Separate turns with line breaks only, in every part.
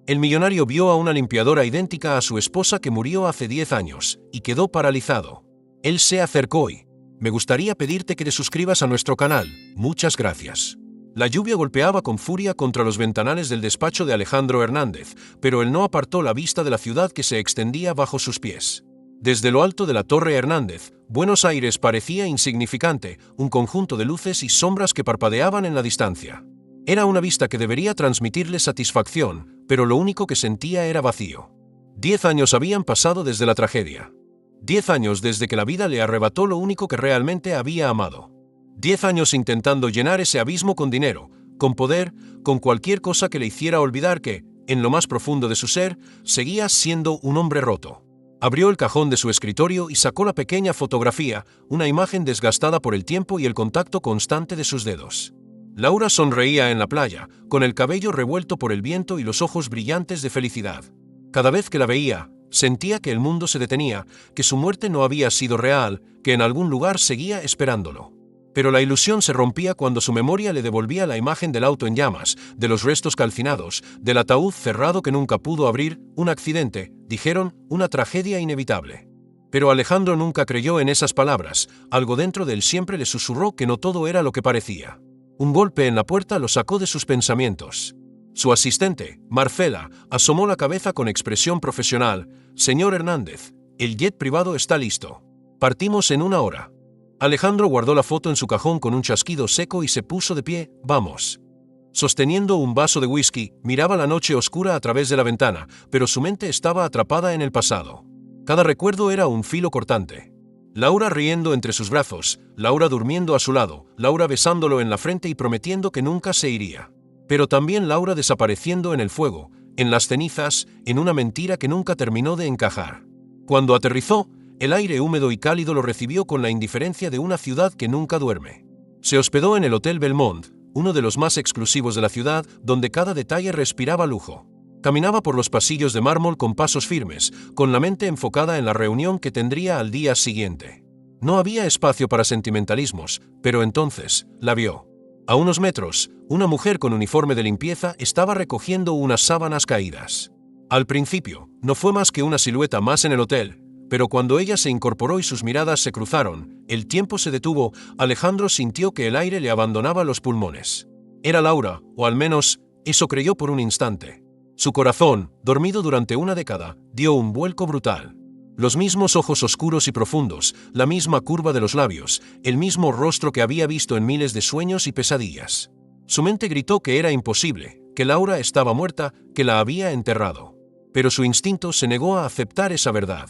El millonario vio a una limpiadora idéntica a su esposa que murió hace 10 años, y quedó paralizado. Él se acercó y: me gustaría pedirte que te suscribas a nuestro canal, muchas gracias. La lluvia golpeaba con furia contra los ventanales del despacho de Alejandro Hernández, pero él no apartó la vista de la ciudad que se extendía bajo sus pies. Desde lo alto de la Torre Hernández, Buenos Aires parecía insignificante, un conjunto de luces y sombras que parpadeaban en la distancia. Era una vista que debería transmitirle satisfacción, pero lo único que sentía era vacío. 10 años habían pasado desde la tragedia. 10 años desde que la vida le arrebató lo único que realmente había amado. 10 años intentando llenar ese abismo con dinero, con poder, con cualquier cosa que le hiciera olvidar que, en lo más profundo de su ser, seguía siendo un hombre roto. Abrió el cajón de su escritorio y sacó la pequeña fotografía, una imagen desgastada por el tiempo y el contacto constante de sus dedos. Laura sonreía en la playa, con el cabello revuelto por el viento y los ojos brillantes de felicidad. Cada vez que la veía, sentía que el mundo se detenía, que su muerte no había sido real, que en algún lugar seguía esperándolo. Pero la ilusión se rompía cuando su memoria le devolvía la imagen del auto en llamas, de los restos calcinados, del ataúd cerrado que nunca pudo abrir, un accidente, dijeron, una tragedia inevitable. Pero Alejandro nunca creyó en esas palabras, algo dentro de él siempre le susurró que no todo era lo que parecía. Un golpe en la puerta lo sacó de sus pensamientos. Su asistente, Marcela, asomó la cabeza con expresión profesional. Señor Hernández, el jet privado está listo. Partimos en 1 hora. Alejandro guardó la foto en su cajón con un chasquido seco y se puso de pie. Vamos. Sosteniendo un vaso de whisky, miraba la noche oscura a través de la ventana, pero su mente estaba atrapada en el pasado. Cada recuerdo era un filo cortante. Laura riendo entre sus brazos, Laura durmiendo a su lado, Laura besándolo en la frente y prometiendo que nunca se iría. Pero también Laura desapareciendo en el fuego, en las cenizas, en una mentira que nunca terminó de encajar. Cuando aterrizó, el aire húmedo y cálido lo recibió con la indiferencia de una ciudad que nunca duerme. Se hospedó en el Hotel Belmont, uno de los más exclusivos de la ciudad, donde cada detalle respiraba lujo. Caminaba por los pasillos de mármol con pasos firmes, con la mente enfocada en la reunión que tendría al día siguiente. No había espacio para sentimentalismos, pero entonces, la vio. A unos metros, una mujer con uniforme de limpieza estaba recogiendo unas sábanas caídas. Al principio, no fue más que una silueta más en el hotel, pero cuando ella se incorporó y sus miradas se cruzaron, el tiempo se detuvo. Alejandro sintió que el aire le abandonaba los pulmones. Era Laura, o al menos, eso creyó por un instante. Su corazón, dormido durante una década, dio un vuelco brutal. Los mismos ojos oscuros y profundos, la misma curva de los labios, el mismo rostro que había visto en miles de sueños y pesadillas. Su mente gritó que era imposible, que Laura estaba muerta, que la había enterrado. Pero su instinto se negó a aceptar esa verdad.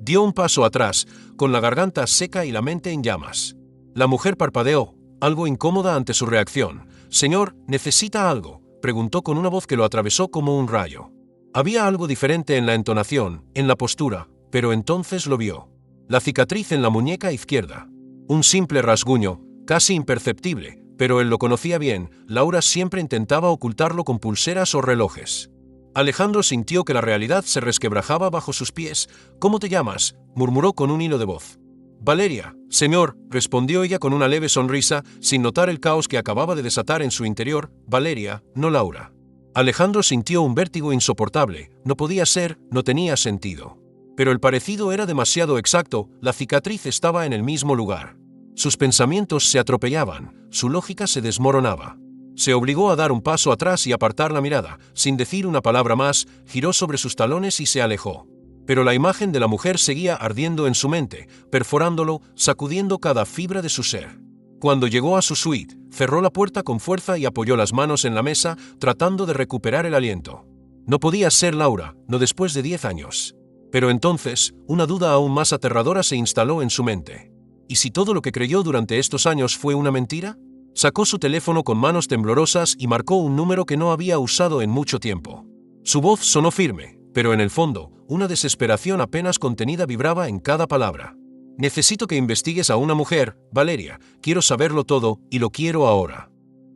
Dio un paso atrás, con la garganta seca y la mente en llamas. La mujer parpadeó, algo incómoda ante su reacción. «Señor, ¿necesita algo?», preguntó con una voz que lo atravesó como un rayo. Había algo diferente en la entonación, en la postura, pero entonces lo vio. La cicatriz en la muñeca izquierda. Un simple rasguño, casi imperceptible, pero él lo conocía bien. Laura siempre intentaba ocultarlo con pulseras o relojes. Alejandro sintió que la realidad se resquebrajaba bajo sus pies. «¿Cómo te llamas?», murmuró con un hilo de voz. «Valeria, señor», respondió ella con una leve sonrisa, sin notar el caos que acababa de desatar en su interior. «Valeria, no Laura». Alejandro sintió un vértigo insoportable. No podía ser, no tenía sentido. Pero el parecido era demasiado exacto, la cicatriz estaba en el mismo lugar. Sus pensamientos se atropellaban, su lógica se desmoronaba. Se obligó a dar un paso atrás y apartar la mirada. Sin decir una palabra más, giró sobre sus talones y se alejó. Pero la imagen de la mujer seguía ardiendo en su mente, perforándolo, sacudiendo cada fibra de su ser. Cuando llegó a su suite, cerró la puerta con fuerza y apoyó las manos en la mesa, tratando de recuperar el aliento. No podía ser Laura, no después de 10 años. Pero entonces, una duda aún más aterradora se instaló en su mente. ¿Y si todo lo que creyó durante estos años fue una mentira? Sacó su teléfono con manos temblorosas y marcó un número que no había usado en mucho tiempo. Su voz sonó firme, pero en el fondo, una desesperación apenas contenida vibraba en cada palabra. «Necesito que investigues a una mujer, Valeria. Quiero saberlo todo, y lo quiero ahora».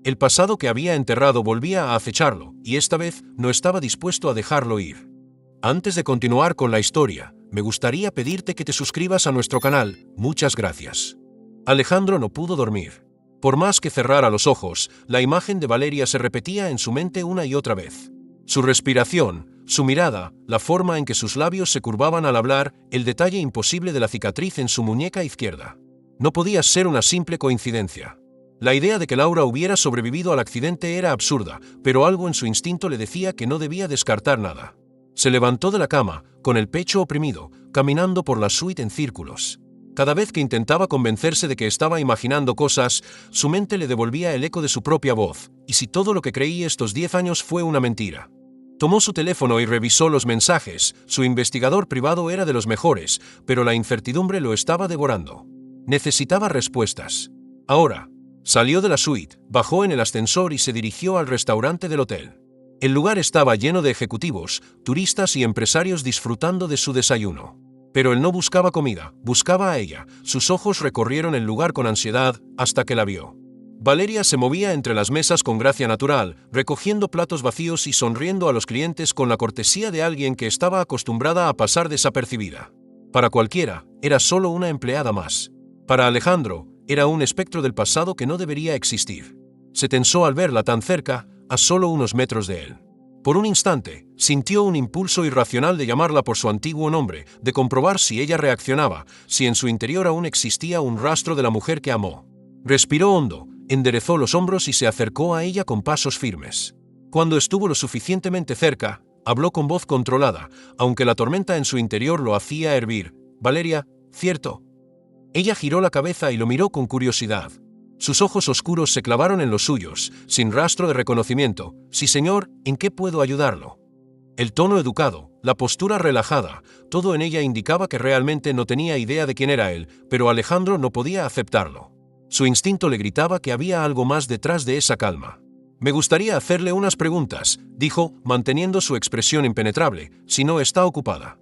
El pasado que había enterrado volvía a acecharlo, y esta vez no estaba dispuesto a dejarlo ir. Antes de continuar con la historia, me gustaría pedirte que te suscribas a nuestro canal. Muchas gracias. Alejandro no pudo dormir. Por más que cerrara los ojos, la imagen de Valeria se repetía en su mente una y otra vez. Su respiración, su mirada, la forma en que sus labios se curvaban al hablar, el detalle imposible de la cicatriz en su muñeca izquierda. No podía ser una simple coincidencia. La idea de que Laura hubiera sobrevivido al accidente era absurda, pero algo en su instinto le decía que no debía descartar nada. Se levantó de la cama, con el pecho oprimido, caminando por la suite en círculos. Cada vez que intentaba convencerse de que estaba imaginando cosas, su mente le devolvía el eco de su propia voz. ¿Y si todo lo que creí estos 10 años fue una mentira? Tomó su teléfono y revisó los mensajes. Su investigador privado era de los mejores, pero la incertidumbre lo estaba devorando. Necesitaba respuestas. Ahora, salió de la suite, bajó en el ascensor y se dirigió al restaurante del hotel. El lugar estaba lleno de ejecutivos, turistas y empresarios disfrutando de su desayuno. Pero él no buscaba comida, buscaba a ella. Sus ojos recorrieron el lugar con ansiedad hasta que la vio. Valeria se movía entre las mesas con gracia natural, recogiendo platos vacíos y sonriendo a los clientes con la cortesía de alguien que estaba acostumbrada a pasar desapercibida. Para cualquiera, era solo una empleada más. Para Alejandro, era un espectro del pasado que no debería existir. Se tensó al verla tan cerca, a solo unos metros de él. Por un instante, sintió un impulso irracional de llamarla por su antiguo nombre, de comprobar si ella reaccionaba, si en su interior aún existía un rastro de la mujer que amó. Respiró hondo, enderezó los hombros y se acercó a ella con pasos firmes. Cuando estuvo lo suficientemente cerca, habló con voz controlada, aunque la tormenta en su interior lo hacía hervir. «Valeria, ¿cierto?» Ella giró la cabeza y lo miró con curiosidad. Sus ojos oscuros se clavaron en los suyos, sin rastro de reconocimiento. «Sí, señor, ¿en qué puedo ayudarlo?» El tono educado, la postura relajada, todo en ella indicaba que realmente no tenía idea de quién era él, pero Alejandro no podía aceptarlo. Su instinto le gritaba que había algo más detrás de esa calma. «Me gustaría hacerle unas preguntas», dijo, manteniendo su expresión impenetrable, «si no está ocupada».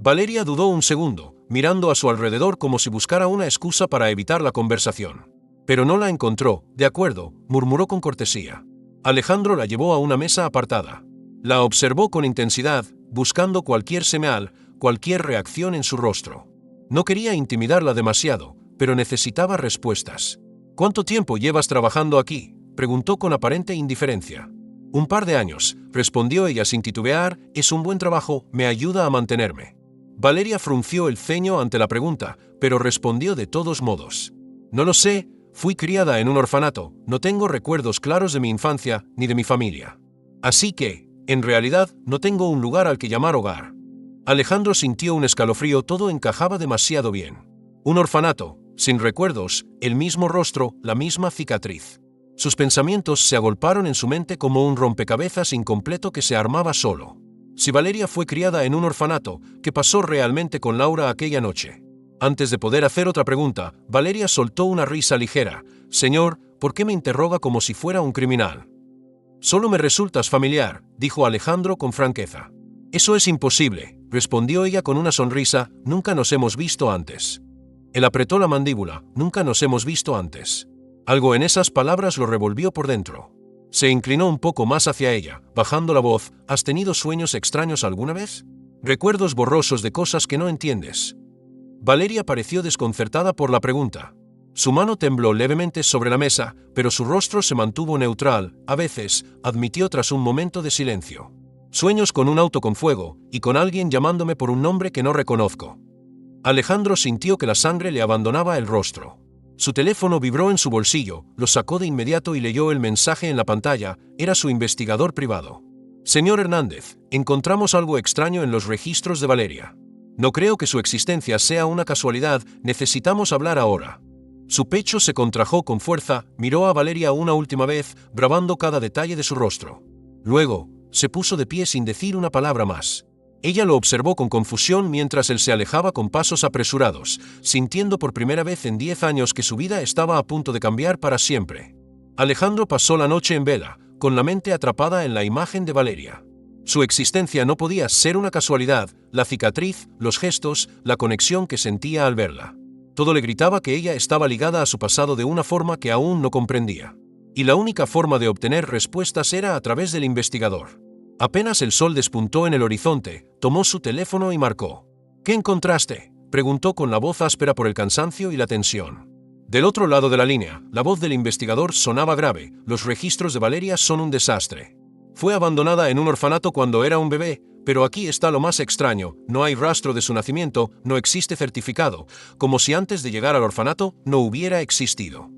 Valeria dudó un segundo, mirando a su alrededor como si buscara una excusa para evitar la conversación. Pero no la encontró. «De acuerdo», murmuró con cortesía. Alejandro la llevó a una mesa apartada. La observó con intensidad, buscando cualquier señal, cualquier reacción en su rostro. No quería intimidarla demasiado, pero necesitaba respuestas. «¿Cuánto tiempo llevas trabajando aquí?», preguntó con aparente indiferencia. «Un par de años», respondió ella sin titubear. «Es un buen trabajo, me ayuda a mantenerme». Valeria frunció el ceño ante la pregunta, pero respondió de todos modos. «No lo sé. Fui criada en un orfanato, no tengo recuerdos claros de mi infancia ni de mi familia. Así que, en realidad, no tengo un lugar al que llamar hogar». Alejandro sintió un escalofrío, todo encajaba demasiado bien. Un orfanato, sin recuerdos, el mismo rostro, la misma cicatriz. Sus pensamientos se agolparon en su mente como un rompecabezas incompleto que se armaba solo. Si Valeria fue criada en un orfanato, ¿qué pasó realmente con Laura aquella noche? Antes de poder hacer otra pregunta, Valeria soltó una risa ligera. «Señor, ¿por qué me interroga como si fuera un criminal?» «Solo me resultas familiar», dijo Alejandro con franqueza. «Eso es imposible», respondió ella con una sonrisa. «Nunca nos hemos visto antes». Él apretó la mandíbula. «Nunca nos hemos visto antes». Algo en esas palabras lo revolvió por dentro. Se inclinó un poco más hacia ella, bajando la voz. «¿Has tenido sueños extraños alguna vez? Recuerdos borrosos de cosas que no entiendes». Valeria pareció desconcertada por la pregunta. Su mano tembló levemente sobre la mesa, pero su rostro se mantuvo neutral. «A veces», admitió tras un momento de silencio. «Sueños con un auto con fuego, y con alguien llamándome por un nombre que no reconozco». Alejandro sintió que la sangre le abandonaba el rostro. Su teléfono vibró en su bolsillo, lo sacó de inmediato y leyó el mensaje en la pantalla. Era su investigador privado. «Señor Hernández, encontramos algo extraño en los registros de Valeria. No creo que su existencia sea una casualidad, necesitamos hablar ahora». Su pecho se contrajo con fuerza, miró a Valeria una última vez, grabando cada detalle de su rostro. Luego, se puso de pie sin decir una palabra más. Ella lo observó con confusión mientras él se alejaba con pasos apresurados, sintiendo por primera vez en 10 años que su vida estaba a punto de cambiar para siempre. Alejandro pasó la noche en vela, con la mente atrapada en la imagen de Valeria. Su existencia no podía ser una casualidad, la cicatriz, los gestos, la conexión que sentía al verla. Todo le gritaba que ella estaba ligada a su pasado de una forma que aún no comprendía. Y la única forma de obtener respuestas era a través del investigador. Apenas el sol despuntó en el horizonte, tomó su teléfono y marcó. «¿Qué encontraste?», preguntó con la voz áspera por el cansancio y la tensión. Del otro lado de la línea, la voz del investigador sonaba grave. «Los registros de Valeria son un desastre. Fue abandonada en un orfanato cuando era un bebé, pero aquí está lo más extraño, no hay rastro de su nacimiento, no existe certificado, como si antes de llegar al orfanato no hubiera existido.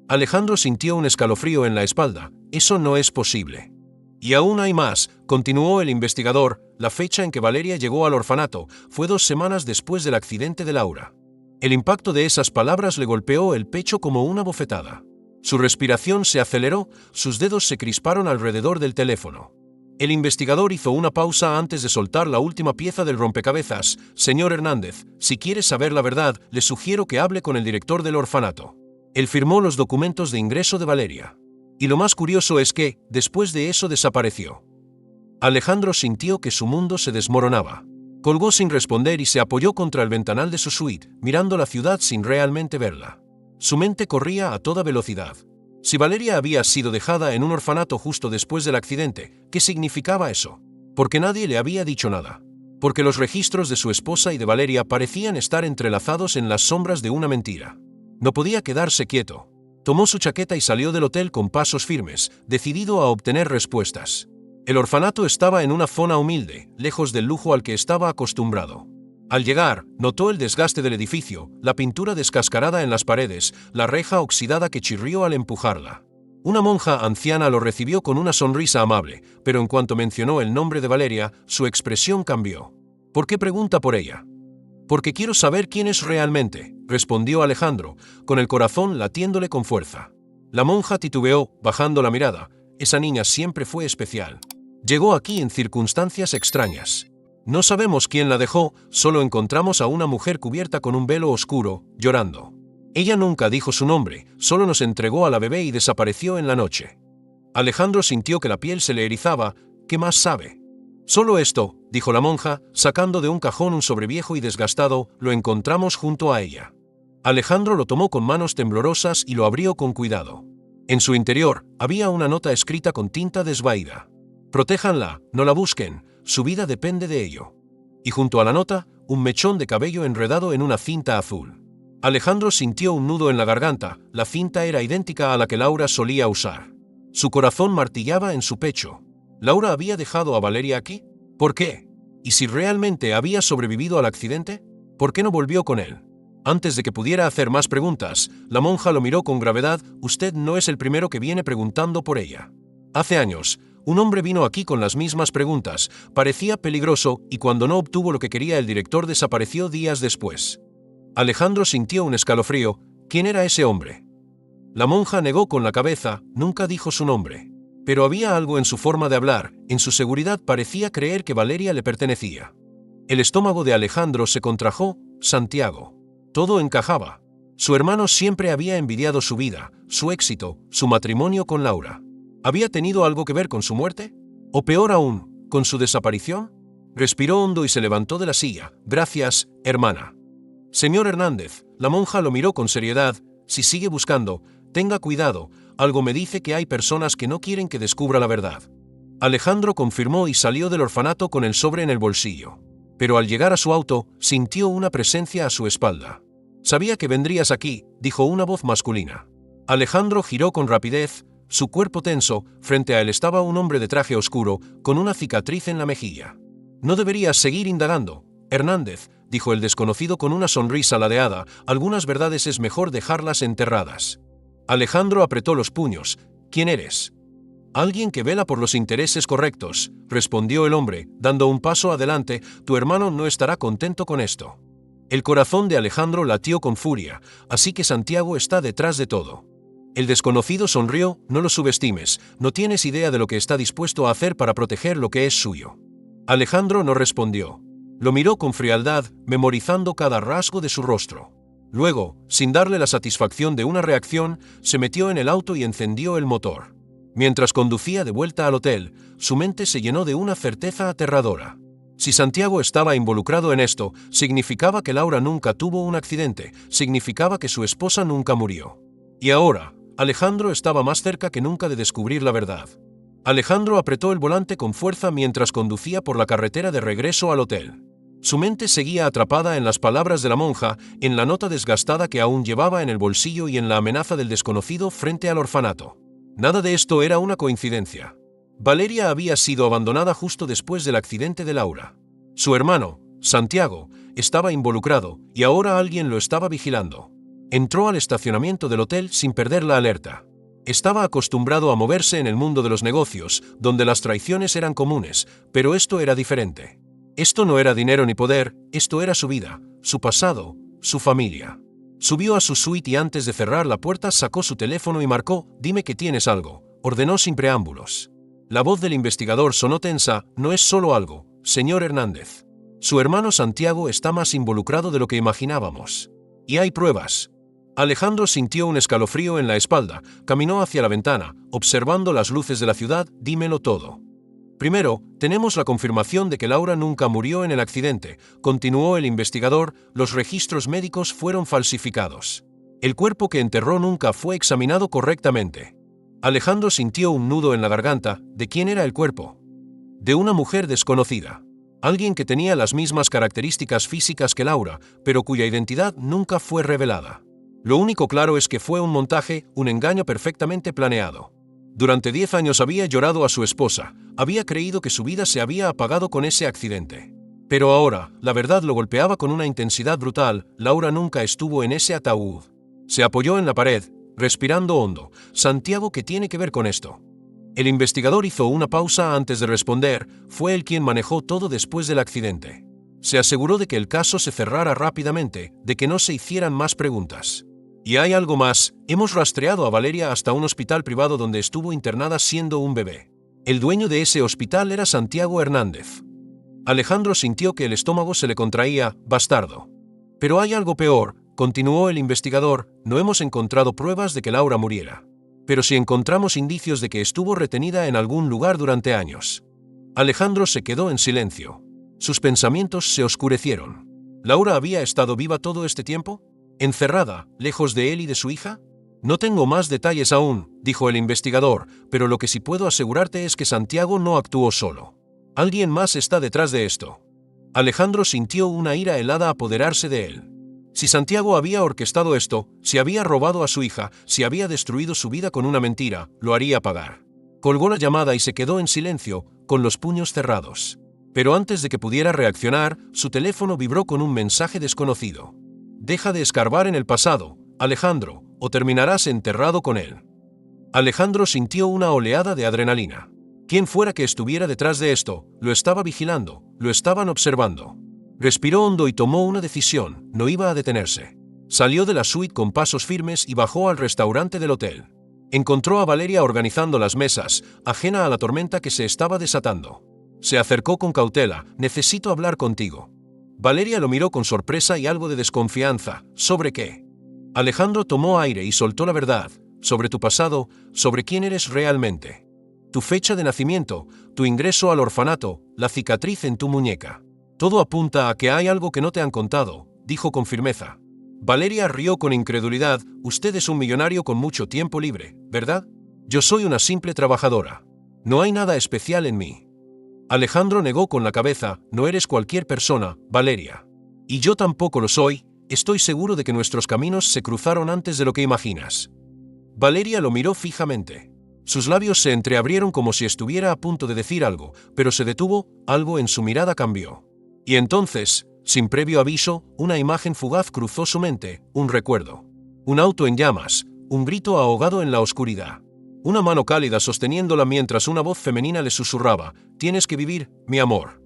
Alejandro sintió un escalofrío en la espalda, eso no es posible. Y aún hay más, continuó el investigador, la fecha en que Valeria llegó al orfanato fue 2 semanas después del accidente de Laura. El impacto de esas palabras le golpeó el pecho como una bofetada. Su respiración se aceleró, sus dedos se crisparon alrededor del teléfono. El investigador hizo una pausa antes de soltar la última pieza del rompecabezas. Señor Hernández, si quiere saber la verdad, le sugiero que hable con el director del orfanato. Él firmó los documentos de ingreso de Valeria. Y lo más curioso es que, después de eso, desapareció. Alejandro sintió que su mundo se desmoronaba. Colgó sin responder y se apoyó contra el ventanal de su suite, mirando la ciudad sin realmente verla. Su mente corría a toda velocidad. Si Valeria había sido dejada en un orfanato justo después del accidente, ¿qué significaba eso? Porque nadie le había dicho nada. Porque los registros de su esposa y de Valeria parecían estar entrelazados en las sombras de una mentira. No podía quedarse quieto. Tomó su chaqueta y salió del hotel con pasos firmes, decidido a obtener respuestas. El orfanato estaba en una zona humilde, lejos del lujo al que estaba acostumbrado. Al llegar, notó el desgaste del edificio, la pintura descascarada en las paredes, la reja oxidada que chirrió al empujarla. Una monja anciana lo recibió con una sonrisa amable, pero en cuanto mencionó el nombre de Valeria, su expresión cambió. ¿Por qué pregunta por ella? Porque quiero saber quién es realmente, respondió Alejandro, con el corazón latiéndole con fuerza. La monja titubeó, bajando la mirada. Esa niña siempre fue especial. Llegó aquí en circunstancias extrañas. No sabemos quién la dejó, solo encontramos a una mujer cubierta con un velo oscuro, llorando. Ella nunca dijo su nombre, solo nos entregó a la bebé y desapareció en la noche. Alejandro sintió que la piel se le erizaba. ¿Qué más sabe? Solo esto, dijo la monja, sacando de un cajón un sobreviejo y desgastado, lo encontramos junto a ella. Alejandro lo tomó con manos temblorosas y lo abrió con cuidado. En su interior, había una nota escrita con tinta desvaída. Protéjanla, no la busquen, su vida depende de ello. Y junto a la nota, un mechón de cabello enredado en una cinta azul. Alejandro sintió un nudo en la garganta, la cinta era idéntica a la que Laura solía usar. Su corazón martillaba en su pecho. ¿Laura había dejado a Valeria aquí? ¿Por qué? ¿Y si realmente había sobrevivido al accidente? ¿Por qué no volvió con él? Antes de que pudiera hacer más preguntas, la monja lo miró con gravedad. Usted no es el primero que viene preguntando por ella. Hace años, un hombre vino aquí con las mismas preguntas, parecía peligroso y cuando no obtuvo lo que quería el director desapareció días después. Alejandro sintió un escalofrío. ¿Quién era ese hombre? La monja negó con la cabeza, nunca dijo su nombre. Pero había algo en su forma de hablar, en su seguridad parecía creer que Valeria le pertenecía. El estómago de Alejandro se contrajo. Santiago. Todo encajaba. Su hermano siempre había envidiado su vida, su éxito, su matrimonio con Laura. ¿Había tenido algo que ver con su muerte? ¿O peor aún, con su desaparición? Respiró hondo y se levantó de la silla. Gracias, hermana. Señor Hernández, la monja lo miró con seriedad. Si sigue buscando, tenga cuidado, algo me dice que hay personas que no quieren que descubra la verdad. Alejandro confirmó y salió del orfanato con el sobre en el bolsillo. Pero al llegar a su auto, sintió una presencia a su espalda. Sabía que vendrías aquí, dijo una voz masculina. Alejandro giró con rapidez, su cuerpo tenso, frente a él estaba un hombre de traje oscuro, con una cicatriz en la mejilla. No deberías seguir indagando, Hernández, dijo el desconocido con una sonrisa ladeada, algunas verdades es mejor dejarlas enterradas. Alejandro apretó los puños. ¿Quién eres? Alguien que vela por los intereses correctos, respondió el hombre, dando un paso adelante. Tu hermano no estará contento con esto. El corazón de Alejandro latió con furia, así que Santiago está detrás de todo. El desconocido sonrió. No lo subestimes, no tienes idea de lo que está dispuesto a hacer para proteger lo que es suyo. Alejandro no respondió. Lo miró con frialdad, memorizando cada rasgo de su rostro. Luego, sin darle la satisfacción de una reacción, se metió en el auto y encendió el motor. Mientras conducía de vuelta al hotel, su mente se llenó de una certeza aterradora. Si Santiago estaba involucrado en esto, significaba que Laura nunca tuvo un accidente, significaba que su esposa nunca murió. Y ahora, Alejandro estaba más cerca que nunca de descubrir la verdad. Alejandro apretó el volante con fuerza mientras conducía por la carretera de regreso al hotel. Su mente seguía atrapada en las palabras de la monja, en la nota desgastada que aún llevaba en el bolsillo y en la amenaza del desconocido frente al orfanato. Nada de esto era una coincidencia. Valeria había sido abandonada justo después del accidente de Laura. Su hermano, Santiago, estaba involucrado y ahora alguien lo estaba vigilando. Entró al estacionamiento del hotel sin perder la alerta. Estaba acostumbrado a moverse en el mundo de los negocios, donde las traiciones eran comunes, pero esto era diferente. Esto no era dinero ni poder, esto era su vida, su pasado, su familia. Subió a su suite y antes de cerrar la puerta sacó su teléfono y marcó: «Dime que tienes algo», ordenó sin preámbulos. La voz del investigador sonó tensa: «No es solo algo, señor Hernández. Su hermano Santiago está más involucrado de lo que imaginábamos. Y hay pruebas». Alejandro sintió un escalofrío en la espalda, caminó hacia la ventana, observando las luces de la ciudad. «Dímelo todo». «Primero, tenemos la confirmación de que Laura nunca murió en el accidente», continuó el investigador. «Los registros médicos fueron falsificados. El cuerpo que enterró nunca fue examinado correctamente». Alejandro sintió un nudo en la garganta. ¿De quién era el cuerpo? De una mujer desconocida. Alguien que tenía las mismas características físicas que Laura, pero cuya identidad nunca fue revelada. Lo único claro es que fue un montaje, un engaño perfectamente planeado. Durante 10 años había llorado a su esposa, había creído que su vida se había apagado con ese accidente. Pero ahora, la verdad lo golpeaba con una intensidad brutal. Laura nunca estuvo en ese ataúd. Se apoyó en la pared, respirando hondo. «Santiago, ¿qué tiene que ver con esto?». El investigador hizo una pausa antes de responder. Fue él quien manejó todo después del accidente. Se aseguró de que el caso se cerrara rápidamente, de que no se hicieran más preguntas. Y hay algo más: hemos rastreado a Valeria hasta un hospital privado donde estuvo internada siendo un bebé. El dueño de ese hospital era Santiago Hernández. Alejandro sintió que el estómago se le contraía. «Bastardo». «Pero hay algo peor», continuó el investigador. «No hemos encontrado pruebas de que Laura muriera. Pero sí encontramos indicios de que estuvo retenida en algún lugar durante años». Alejandro se quedó en silencio. Sus pensamientos se oscurecieron. ¿Laura había estado viva todo este tiempo? ¿Encerrada, lejos de él y de su hija? «No tengo más detalles aún», dijo el investigador, «pero lo que sí puedo asegurarte es que Santiago no actuó solo. Alguien más está detrás de esto». Alejandro sintió una ira helada apoderarse de él. Si Santiago había orquestado esto, si había robado a su hija, si había destruido su vida con una mentira, lo haría pagar. Colgó la llamada y se quedó en silencio, con los puños cerrados. Pero antes de que pudiera reaccionar, su teléfono vibró con un mensaje desconocido. «Deja de escarbar en el pasado, Alejandro, o terminarás enterrado con él». Alejandro sintió una oleada de adrenalina. Quien fuera que estuviera detrás de esto, lo estaba vigilando, lo estaban observando. Respiró hondo y tomó una decisión: no iba a detenerse. Salió de la suite con pasos firmes y bajó al restaurante del hotel. Encontró a Valeria organizando las mesas, ajena a la tormenta que se estaba desatando. Se acercó con cautela. «Necesito hablar contigo». Valeria lo miró con sorpresa y algo de desconfianza. «¿Sobre qué?». Alejandro tomó aire y soltó la verdad: «Sobre tu pasado, sobre quién eres realmente. Tu fecha de nacimiento, tu ingreso al orfanato, la cicatriz en tu muñeca. Todo apunta a que hay algo que no te han contado», dijo con firmeza. Valeria rió con incredulidad. «Usted es un millonario con mucho tiempo libre, ¿verdad? Yo soy una simple trabajadora. No hay nada especial en mí». Alejandro negó con la cabeza. «No eres cualquier persona, Valeria. Y yo tampoco lo soy. Estoy seguro de que nuestros caminos se cruzaron antes de lo que imaginas». Valeria lo miró fijamente. Sus labios se entreabrieron como si estuviera a punto de decir algo, pero se detuvo. Algo en su mirada cambió. Y entonces, sin previo aviso, una imagen fugaz cruzó su mente, un recuerdo. Un auto en llamas, un grito ahogado en la oscuridad. Una mano cálida sosteniéndola mientras una voz femenina le susurraba: «Tienes que vivir, mi amor».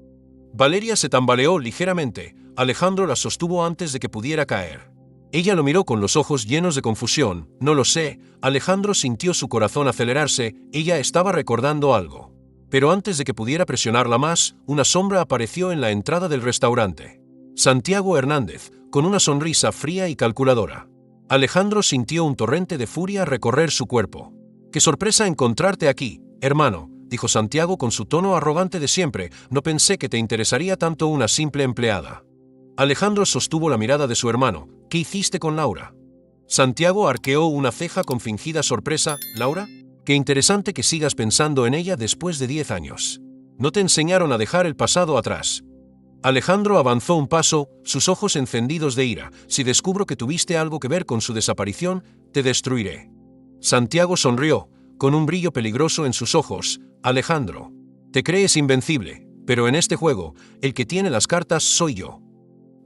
Valeria se tambaleó ligeramente. Alejandro la sostuvo antes de que pudiera caer. Ella lo miró con los ojos llenos de confusión. «No lo sé». Alejandro sintió su corazón acelerarse. Ella estaba recordando algo. Pero antes de que pudiera presionarla más, una sombra apareció en la entrada del restaurante. Santiago Hernández, con una sonrisa fría y calculadora. Alejandro sintió un torrente de furia recorrer su cuerpo. «Qué sorpresa encontrarte aquí, hermano», dijo Santiago con su tono arrogante de siempre. «No pensé que te interesaría tanto una simple empleada». Alejandro sostuvo la mirada de su hermano. «¿Qué hiciste con Laura?». Santiago arqueó una ceja con fingida sorpresa. «¿Laura? Qué interesante que sigas pensando en ella después de 10 años. ¿No te enseñaron a dejar el pasado atrás?». Alejandro avanzó un paso, sus ojos encendidos de ira. «Si descubro que tuviste algo que ver con su desaparición, te destruiré». Santiago sonrió, con un brillo peligroso en sus ojos. Alejandro. Te crees invencible, pero en este juego, el que tiene las cartas soy yo.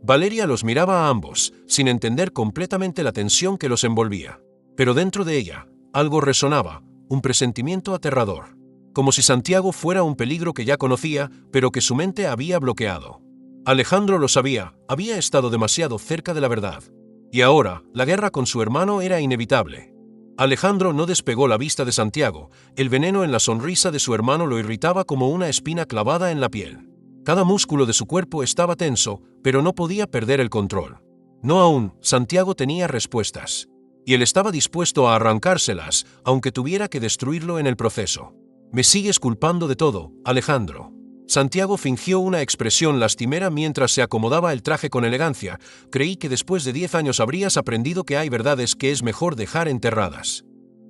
Valeria los miraba a ambos, sin entender completamente la tensión que los envolvía. Pero dentro de ella, algo resonaba, un presentimiento aterrador. Como si Santiago fuera un peligro que ya conocía, pero que su mente había bloqueado. Alejandro lo sabía, había estado demasiado cerca de la verdad. Y ahora, la guerra con su hermano era inevitable. Alejandro no despegó la vista de Santiago, el veneno en la sonrisa de su hermano lo irritaba como una espina clavada en la piel. Cada músculo de su cuerpo estaba tenso, pero no podía perder el control. No aún, Santiago tenía respuestas. Y él estaba dispuesto a arrancárselas, aunque tuviera que destruirlo en el proceso. Me sigues culpando de todo, Alejandro. Santiago fingió una expresión lastimera mientras se acomodaba el traje con elegancia. Creí que después de 10 años habrías aprendido que hay verdades que es mejor dejar enterradas.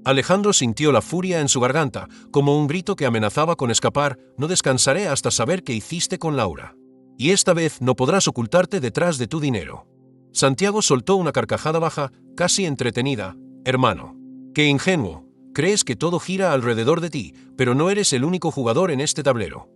Alejandro sintió la furia en su garganta, como un grito que amenazaba con escapar. No descansaré hasta saber qué hiciste con Laura. Y esta vez no podrás ocultarte detrás de tu dinero. Santiago soltó una carcajada baja, casi entretenida. Hermano. Qué ingenuo. Crees que todo gira alrededor de ti, pero no eres el único jugador en este tablero.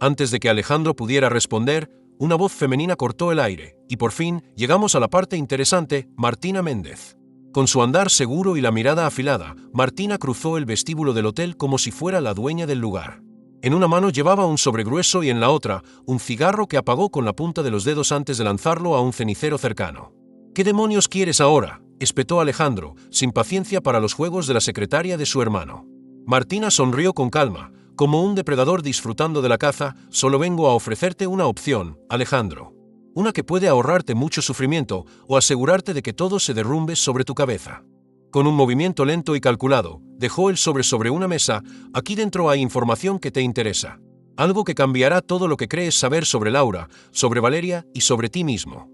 Antes de que Alejandro pudiera responder, una voz femenina cortó el aire, y por fin llegamos a la parte interesante. Martina Méndez. Con su andar seguro y la mirada afilada, Martina cruzó el vestíbulo del hotel como si fuera la dueña del lugar. En una mano llevaba un sobre grueso y en la otra, un cigarro que apagó con la punta de los dedos antes de lanzarlo a un cenicero cercano. ¿Qué demonios quieres ahora?, espetó Alejandro, sin paciencia para los juegos de la secretaria de su hermano. Martina sonrió con calma, como un depredador disfrutando de la caza. Solo vengo a ofrecerte una opción, Alejandro. Una que puede ahorrarte mucho sufrimiento o asegurarte de que todo se derrumbe sobre tu cabeza. Con un movimiento lento y calculado, dejó el sobre una mesa. Aquí dentro hay información que te interesa. Algo que cambiará todo lo que crees saber sobre Laura, sobre Valeria y sobre ti mismo.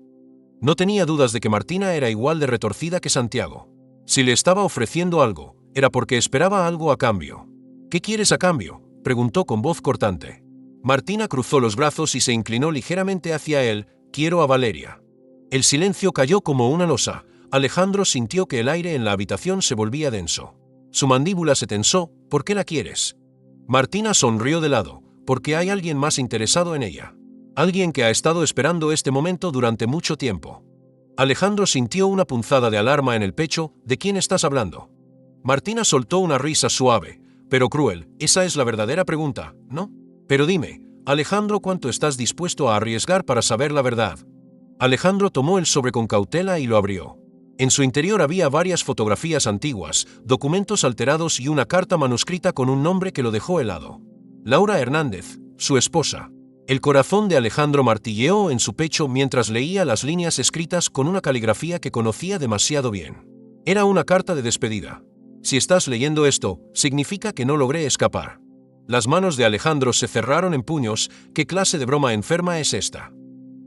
No tenía dudas de que Martina era igual de retorcida que Santiago. Si le estaba ofreciendo algo, era porque esperaba algo a cambio. ¿Qué quieres a cambio?, preguntó con voz cortante. Martina cruzó los brazos y se inclinó ligeramente hacia él. Quiero a Valeria. El silencio cayó como una losa. Alejandro sintió que el aire en la habitación se volvía denso. Su mandíbula se tensó. ¿Por qué la quieres? Martina sonrió de lado. Porque hay alguien más interesado en ella. Alguien que ha estado esperando este momento durante mucho tiempo. Alejandro sintió una punzada de alarma en el pecho. ¿De quién estás hablando? Martina soltó una risa suave, pero cruel. Esa es la verdadera pregunta, ¿no? Pero dime, Alejandro, ¿cuánto estás dispuesto a arriesgar para saber la verdad? Alejandro tomó el sobre con cautela y lo abrió. En su interior había varias fotografías antiguas, documentos alterados y una carta manuscrita con un nombre que lo dejó helado. Laura Hernández, su esposa. El corazón de Alejandro martilleó en su pecho mientras leía las líneas escritas con una caligrafía que conocía demasiado bien. Era una carta de despedida. Si estás leyendo esto, significa que no logré escapar. Las manos de Alejandro se cerraron en puños. ¿Qué clase de broma enferma es esta?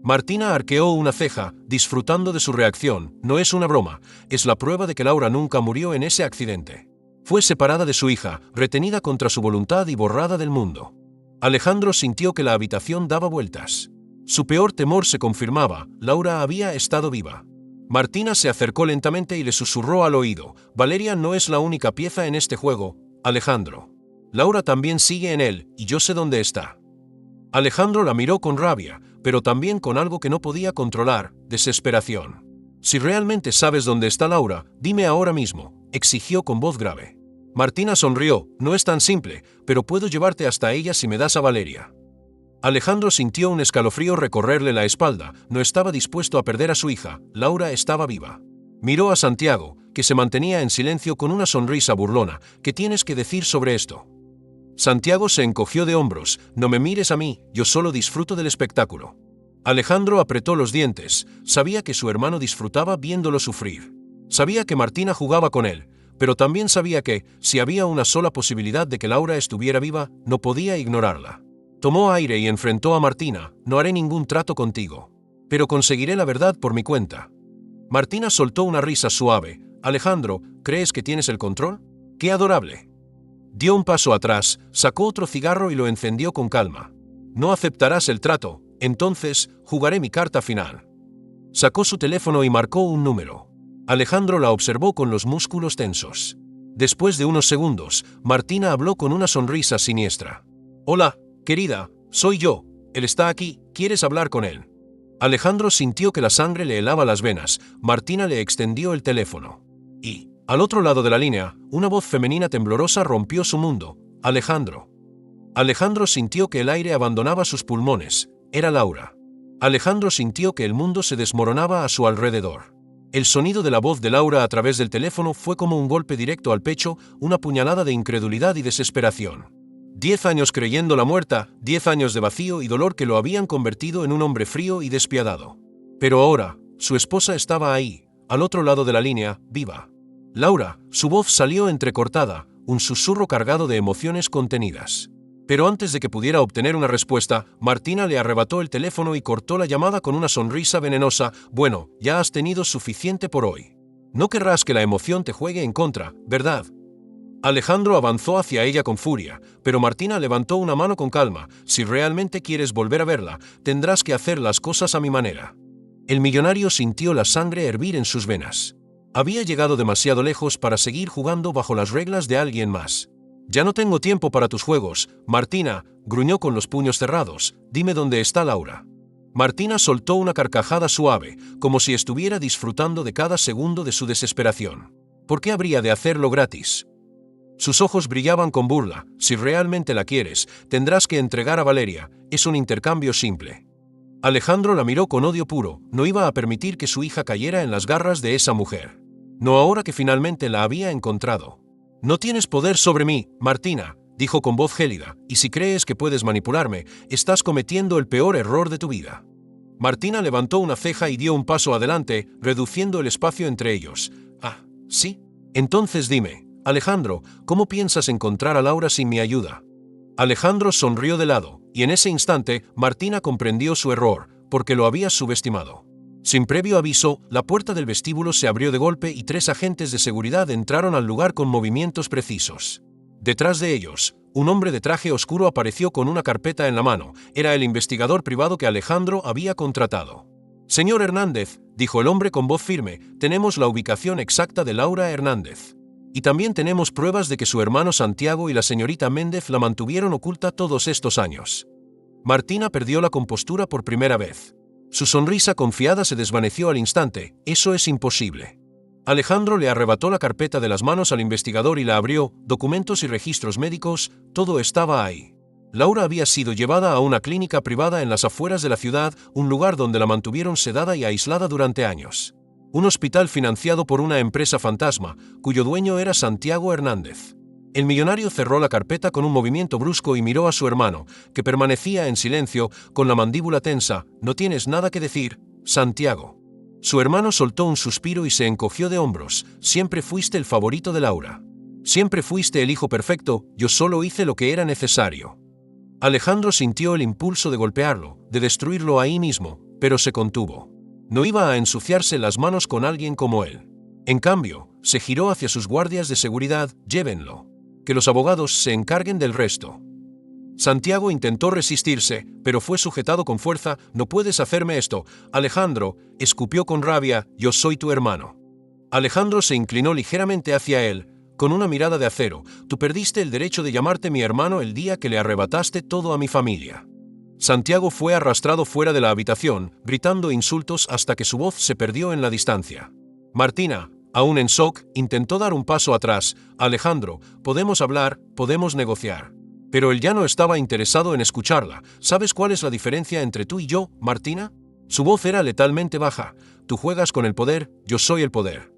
Martina arqueó una ceja, disfrutando de su reacción. No es una broma, es la prueba de que Laura nunca murió en ese accidente. Fue separada de su hija, retenida contra su voluntad y borrada del mundo. Alejandro sintió que la habitación daba vueltas. Su peor temor se confirmaba. Laura había estado viva. Martina se acercó lentamente y le susurró al oído. Valeria no es la única pieza en este juego, Alejandro. Laura también sigue en él, y yo sé dónde está. Alejandro la miró con rabia, pero también con algo que no podía controlar, desesperación. Si realmente sabes dónde está Laura, dime ahora mismo, exigió con voz grave. Martina sonrió. No es tan simple, pero puedo llevarte hasta ella si me das a Valeria. Alejandro sintió un escalofrío recorrerle la espalda. No estaba dispuesto a perder a su hija. Laura estaba viva. Miró a Santiago, que se mantenía en silencio con una sonrisa burlona. ¿Qué tienes que decir sobre esto? Santiago se encogió de hombros. No me mires a mí, yo solo disfruto del espectáculo. Alejandro apretó los dientes. Sabía que su hermano disfrutaba viéndolo sufrir. Sabía que Martina jugaba con él, pero también sabía que, si había una sola posibilidad de que Laura estuviera viva, no podía ignorarla. Tomó aire y enfrentó a Martina. No haré ningún trato contigo, pero conseguiré la verdad por mi cuenta. Martina soltó una risa suave. Alejandro, ¿crees que tienes el control? ¡Qué adorable! Dio un paso atrás, sacó otro cigarro y lo encendió con calma. No aceptarás el trato, entonces jugaré mi carta final. Sacó su teléfono y marcó un número. Alejandro la observó con los músculos tensos. Después de unos segundos, Martina habló con una sonrisa siniestra. Hola, querida, soy yo. Él está aquí, ¿quieres hablar con él? Alejandro sintió que la sangre le helaba las venas. Martina le extendió el teléfono. Y, al otro lado de la línea, una voz femenina temblorosa rompió su mundo. Alejandro. Alejandro sintió que el aire abandonaba sus pulmones. Era Laura. Alejandro sintió que el mundo se desmoronaba a su alrededor. El sonido de la voz de Laura a través del teléfono fue como un golpe directo al pecho, una puñalada de incredulidad y desesperación. 10 años creyéndola muerta, 10 años de vacío y dolor que lo habían convertido en un hombre frío y despiadado. Pero ahora, su esposa estaba ahí, al otro lado de la línea, viva. Laura, su voz salió entrecortada, un susurro cargado de emociones contenidas. Pero antes de que pudiera obtener una respuesta, Martina le arrebató el teléfono y cortó la llamada con una sonrisa venenosa. Bueno, ya has tenido suficiente por hoy. No querrás que la emoción te juegue en contra, ¿verdad? Alejandro avanzó hacia ella con furia, pero Martina levantó una mano con calma. Si realmente quieres volver a verla, tendrás que hacer las cosas a mi manera. El millonario sintió la sangre hervir en sus venas. Había llegado demasiado lejos para seguir jugando bajo las reglas de alguien más. Ya no tengo tiempo para tus juegos, Martina, gruñó con los puños cerrados. Dime dónde está Laura. Martina soltó una carcajada suave, como si estuviera disfrutando de cada segundo de su desesperación. ¿Por qué habría de hacerlo gratis? Sus ojos brillaban con burla. Si realmente la quieres, tendrás que entregar a Valeria. Es un intercambio simple. Alejandro la miró con odio puro. No iba a permitir que su hija cayera en las garras de esa mujer. No ahora que finalmente la había encontrado. No tienes poder sobre mí, Martina, dijo con voz gélida, y si crees que puedes manipularme, estás cometiendo el peor error de tu vida. Martina levantó una ceja y dio un paso adelante, reduciendo el espacio entre ellos. Ah, ¿sí? Entonces dime, Alejandro, ¿cómo piensas encontrar a Laura sin mi ayuda? Alejandro sonrió de lado, y en ese instante, Martina comprendió su error, porque lo había subestimado. Sin previo aviso, la puerta del vestíbulo se abrió de golpe y 3 agentes de seguridad entraron al lugar con movimientos precisos. Detrás de ellos, un hombre de traje oscuro apareció con una carpeta en la mano. Era el investigador privado que Alejandro había contratado. Señor Hernández, dijo el hombre con voz firme, tenemos la ubicación exacta de Laura Hernández. Y también tenemos pruebas de que su hermano Santiago y la señorita Méndez la mantuvieron oculta todos estos años. Martina perdió la compostura por primera vez. Su sonrisa confiada se desvaneció al instante. Eso es imposible. Alejandro le arrebató la carpeta de las manos al investigador y la abrió. Documentos y registros médicos, todo estaba ahí. Laura había sido llevada a una clínica privada en las afueras de la ciudad, un lugar donde la mantuvieron sedada y aislada durante años. Un hospital financiado por una empresa fantasma, cuyo dueño era Santiago Hernández. El millonario cerró la carpeta con un movimiento brusco y miró a su hermano, que permanecía en silencio, con la mandíbula tensa. ¿No tienes nada que decir, Santiago? Su hermano soltó un suspiro y se encogió de hombros. Siempre fuiste el favorito de Laura. Siempre fuiste el hijo perfecto, yo solo hice lo que era necesario. Alejandro sintió el impulso de golpearlo, de destruirlo ahí mismo, pero se contuvo. No iba a ensuciarse las manos con alguien como él. En cambio, se giró hacia sus guardias de seguridad. Llévenlo. Que los abogados se encarguen del resto. Santiago intentó resistirse, pero fue sujetado con fuerza. No puedes hacerme esto, Alejandro, escupió con rabia. Yo soy tu hermano. Alejandro se inclinó ligeramente hacia él, con una mirada de acero. Tú perdiste el derecho de llamarte mi hermano el día que le arrebataste todo a mi familia. Santiago fue arrastrado fuera de la habitación, gritando insultos hasta que su voz se perdió en la distancia. Martina, aún en shock, intentó dar un paso atrás. Alejandro, podemos hablar, podemos negociar. Pero él ya no estaba interesado en escucharla. ¿Sabes cuál es la diferencia entre tú y yo, Martina? Su voz era letalmente baja. Tú juegas con el poder, yo soy el poder.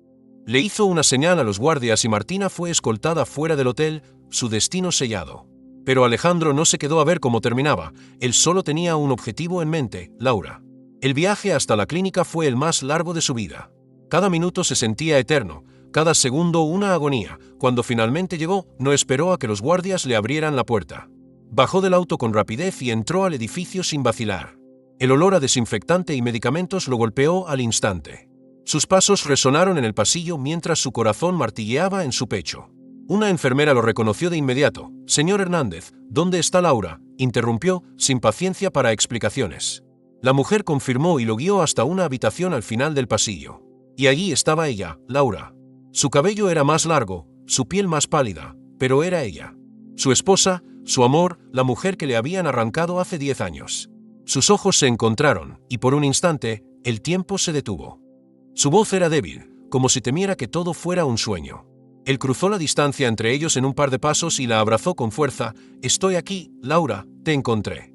Le hizo una señal a los guardias y Martina fue escoltada fuera del hotel, su destino sellado. Pero Alejandro no se quedó a ver cómo terminaba. Él solo tenía un objetivo en mente, Laura. El viaje hasta la clínica fue el más largo de su vida. Cada minuto se sentía eterno, cada segundo una agonía. Cuando finalmente llegó, no esperó a que los guardias le abrieran la puerta. Bajó del auto con rapidez y entró al edificio sin vacilar. El olor a desinfectante y medicamentos lo golpeó al instante. Sus pasos resonaron en el pasillo mientras su corazón martilleaba en su pecho. Una enfermera lo reconoció de inmediato. Señor Hernández, ¿dónde está Laura?, interrumpió, sin paciencia para explicaciones. La mujer confirmó y lo guió hasta una habitación al final del pasillo. Y allí estaba ella, Laura. Su cabello era más largo, su piel más pálida, pero era ella. Su esposa, su amor, la mujer que le habían arrancado hace 10 años. Sus ojos se encontraron, y por un instante, el tiempo se detuvo. Su voz era débil, como si temiera que todo fuera un sueño. Él cruzó la distancia entre ellos en un par de pasos y la abrazó con fuerza. «Estoy aquí, Laura, te encontré».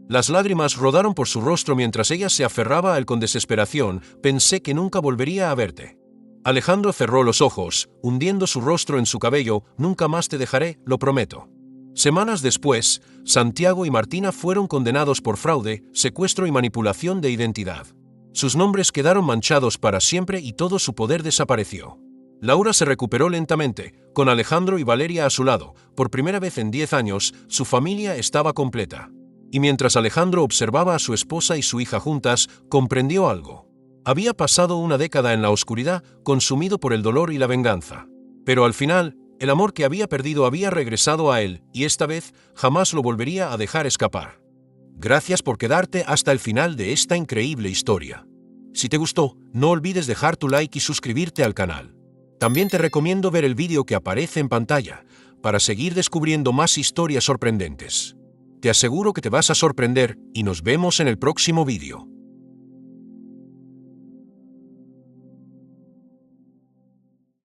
Las lágrimas rodaron por su rostro mientras ella se aferraba a él con desesperación. «Pensé que nunca volvería a verte». Alejandro cerró los ojos, hundiendo su rostro en su cabello. «Nunca más te dejaré, lo prometo». Semanas después, Santiago y Martina fueron condenados por fraude, secuestro y manipulación de identidad. Sus nombres quedaron manchados para siempre y todo su poder desapareció. Laura se recuperó lentamente, con Alejandro y Valeria a su lado. Por primera vez en 10 años, su familia estaba completa. Y mientras Alejandro observaba a su esposa y su hija juntas, comprendió algo. Había pasado una década en la oscuridad, consumido por el dolor y la venganza. Pero al final, el amor que había perdido había regresado a él, y esta vez jamás lo volvería a dejar escapar. Gracias por quedarte hasta el final de esta increíble historia. Si te gustó, no olvides dejar tu like y suscribirte al canal. También te recomiendo ver el vídeo que aparece en pantalla, para seguir descubriendo más historias sorprendentes. Te aseguro que te vas a sorprender, y nos vemos en el próximo vídeo.